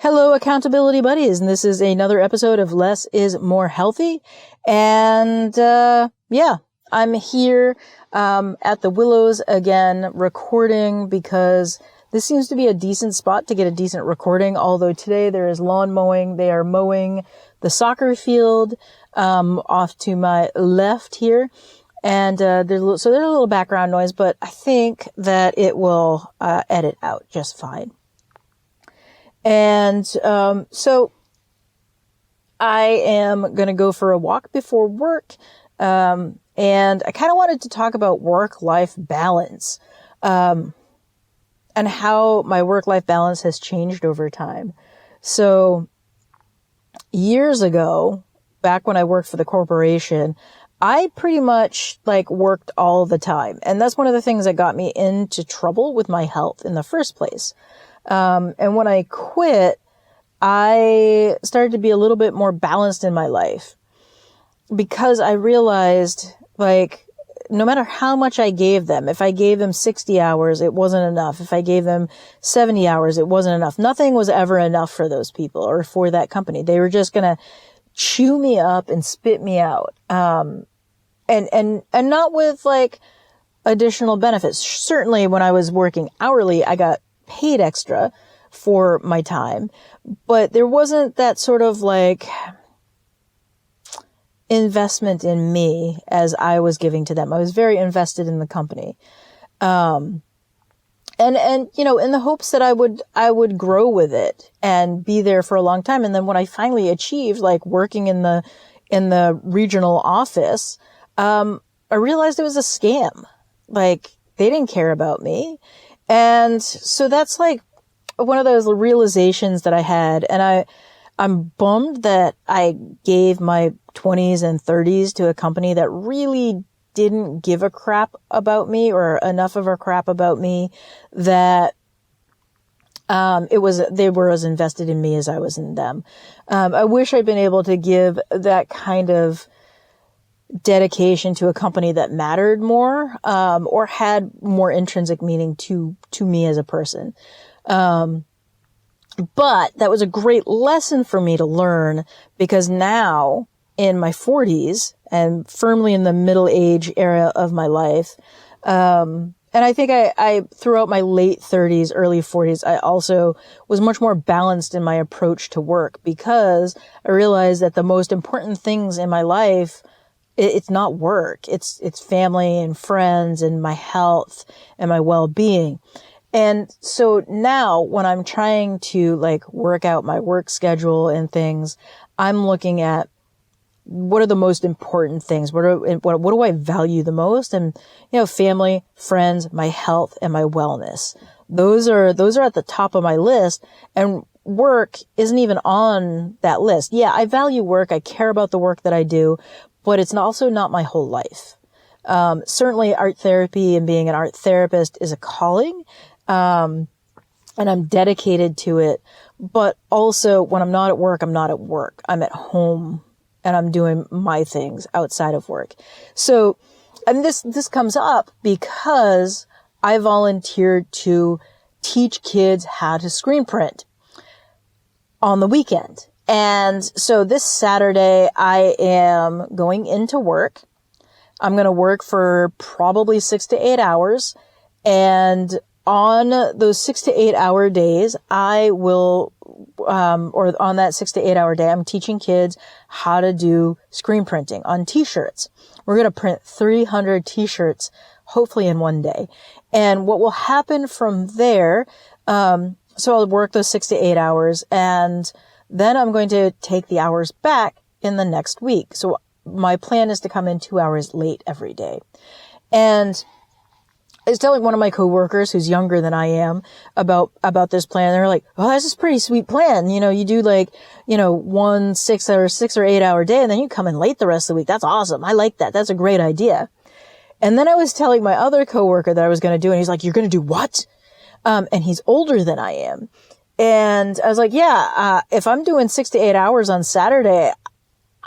Hello, accountability buddies, and this is another episode of Less is More Healthy. And I'm here at the Willows again recording because this seems to be a decent spot to get a decent recording, although today there is lawn mowing. They are mowing the soccer field off to my left here. And there's a little background noise, but I think that it will edit out just fine. And so I am going to go for a walk before work. And I kind of wanted to talk about work-life balance and how my work-life balance has changed over time. So years ago, back when I worked for the corporation, I pretty much worked all the time. And that's one of the things that got me into trouble with my health in the first place. And when I quit, I started to be a little bit more balanced in my life because I realized, no matter how much I gave them, if I gave them 60 hours, it wasn't enough. If I gave them 70 hours, it wasn't enough. Nothing was ever enough for those people or for that company. They were just going to chew me up and spit me out. And not with additional benefits. Certainly when I was working hourly, I got paid extra for my time, but there wasn't that sort of investment in me as I was giving to them. I was very invested in the company. And in the hopes that I would grow with it and be there for a long time. And then when I finally achieved working in the regional office, I realized it was a scam. They didn't care about me. And so that's one of those realizations that I had. And I'm bummed that I gave my 20s and 30s to a company that really didn't give a crap about me or enough of a crap about me that, they were as invested in me as I was in them. I wish I'd been able to give that kind of dedication to a company that mattered more, or had more intrinsic meaning to me as a person. But that was a great lesson for me to learn because now in my 40s and firmly in the middle age era of my life, and I think I throughout my late 30s, early 40s, I also was much more balanced in my approach to work because I realized that the most important things in my life, it's not work. It's family and friends and my health and my well-being. And so now when I'm trying to work out my work schedule and things, I'm looking at what are the most important things? What do I value the most? And, family, friends, my health, and my wellness. Those are at the top of my list. And work isn't even on that list. Yeah, I value work. I care about the work that I do, but it's also not my whole life. Certainly art therapy and being an art therapist is a calling. And I'm dedicated to it. But also when I'm not at work, I'm not at work. I'm at home and I'm doing my things outside of work. So, and this comes up because I volunteered to teach kids how to screen print on the weekend. And so this Saturday I am going into work. I'm going to work for probably 6 to 8 hours. And on those 6 to 8 hour days, I will, or on that 6 to 8 hour day, I'm teaching kids how to do screen printing on t-shirts. We're going to print 300 t-shirts, hopefully in one day. And what will happen from there, so I'll work those 6 to 8 hours and then I'm going to take the hours back in the next week. So my plan is to come in 2 hours late every day. And I was telling one of my coworkers who's younger than I am about this plan. They're like, oh, this is a pretty sweet plan. You do 1 6 or 8 hour day and then you come in late the rest of the week. That's awesome. I like that. That's a great idea. And then I was telling my other coworker that I was going to do, and he's like, you're going to do what? And he's older than I am. And I was like, if I'm doing 6 to 8 hours on Saturday,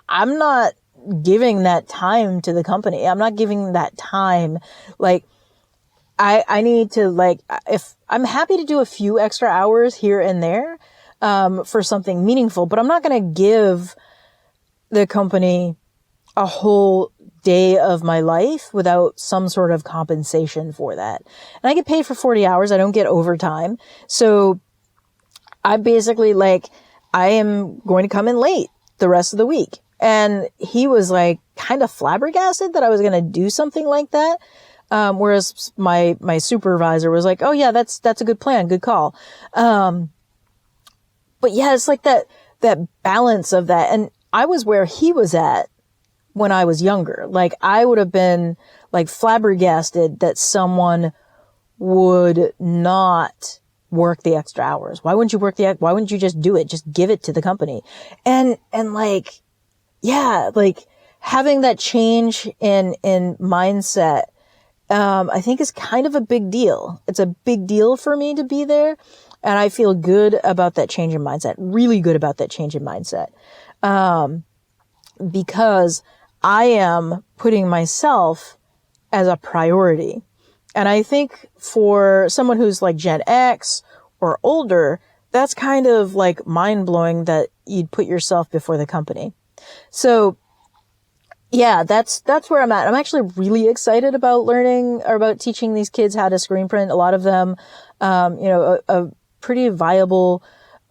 I'm not giving that time to the company. I'm not giving that time. I need to if I'm happy to do a few extra hours here and there, for something meaningful, but I'm not going to give the company a whole day of my life without some sort of compensation for that. And I get paid for 40 hours. I don't get overtime. So I basically I am going to come in late the rest of the week. And he was kind of flabbergasted that I was going to do something like that. Whereas my supervisor was like, oh yeah, that's a good plan. Good call. But yeah, it's that balance of that. And I was where he was at when I was younger. I would have been flabbergasted that someone would not work the extra hours. Why wouldn't you why wouldn't you just do it? Just give it to the company. And yeah, having that change in mindset, I think is kind of a big deal. It's a big deal for me to be there. And I feel good about that change in mindset, really good about that change in mindset. Because I am putting myself as a priority. And I think for someone who's Gen X or older, that's kind of mind blowing that you'd put yourself before the company. So yeah, that's where I'm at. I'm actually really excited about learning or about teaching these kids how to screen print. A lot of them, a pretty viable,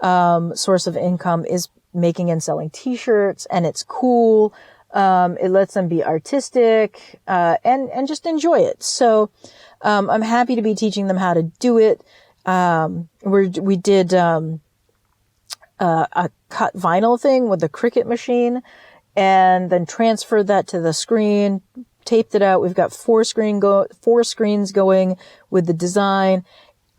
source of income is making and selling t-shirts, and it's cool. It lets them be artistic, and just enjoy it. So, I'm happy to be teaching them how to do it. We did, a cut vinyl thing with the Cricut machine and then transferred that to the screen, taped it out. We've got 4 screens going with the design.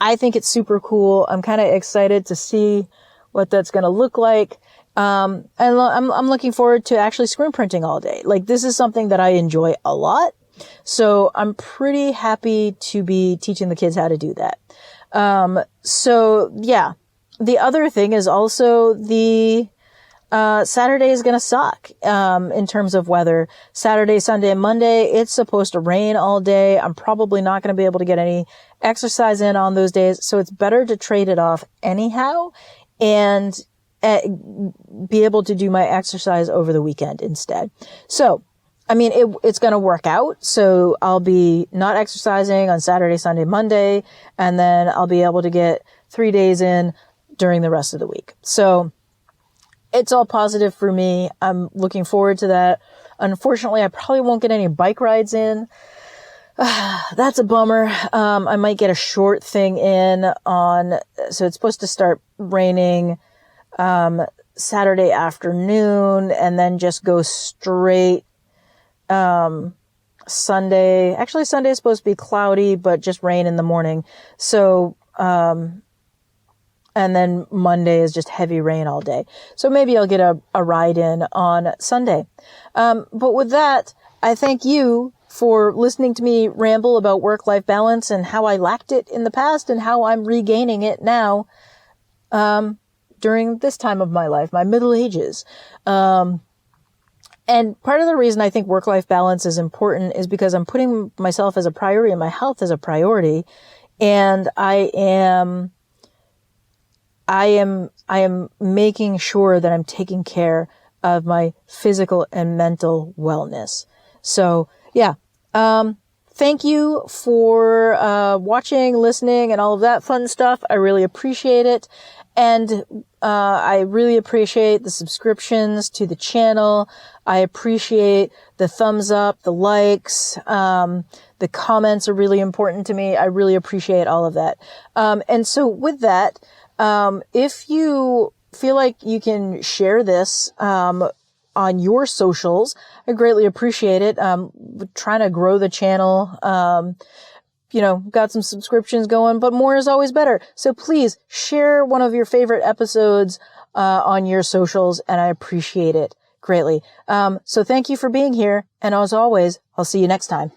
I think it's super cool. I'm kind of excited to see what that's going to look like. And I'm looking forward to actually screen printing all day. This is something that I enjoy a lot. So I'm pretty happy to be teaching the kids how to do that. So yeah, the other thing is also the Saturday is going to suck, in terms of weather. Saturday, Sunday, and Monday, it's supposed to rain all day. I'm probably not going to be able to get any exercise in on those days. So it's better to trade it off anyhow and be able to do my exercise over the weekend instead. So, I mean, it's going to work out. So I'll be not exercising on Saturday, Sunday, Monday, and then I'll be able to get 3 days in during the rest of the week. So it's all positive for me. I'm looking forward to that. Unfortunately, I probably won't get any bike rides in. That's a bummer. I might get a short thing in so it's supposed to start raining, Saturday afternoon and then just go straight, Sunday. Actually, Sunday is supposed to be cloudy, but just rain in the morning. So, and then Monday is just heavy rain all day. So maybe I'll get a ride in on Sunday. But with that, I thank you for listening to me ramble about work-life balance and how I lacked it in the past and how I'm regaining it now, during this time of my life, my middle ages. And part of the reason I think work-life balance is important is because I'm putting myself as a priority and my health as a priority. And I am making sure that I'm taking care of my physical and mental wellness. So yeah. Thank you for, watching, listening, and all of that fun stuff. I really appreciate it. And, I really appreciate the subscriptions to the channel. I appreciate the thumbs up, the likes, the comments are really important to me. I really appreciate all of that. And so with that, if you feel like you can share this, on your socials, I greatly appreciate it. Trying to grow the channel. Got some subscriptions going, but more is always better. So please share one of your favorite episodes, on your socials, and I appreciate it greatly. So thank you for being here. And as always, I'll see you next time.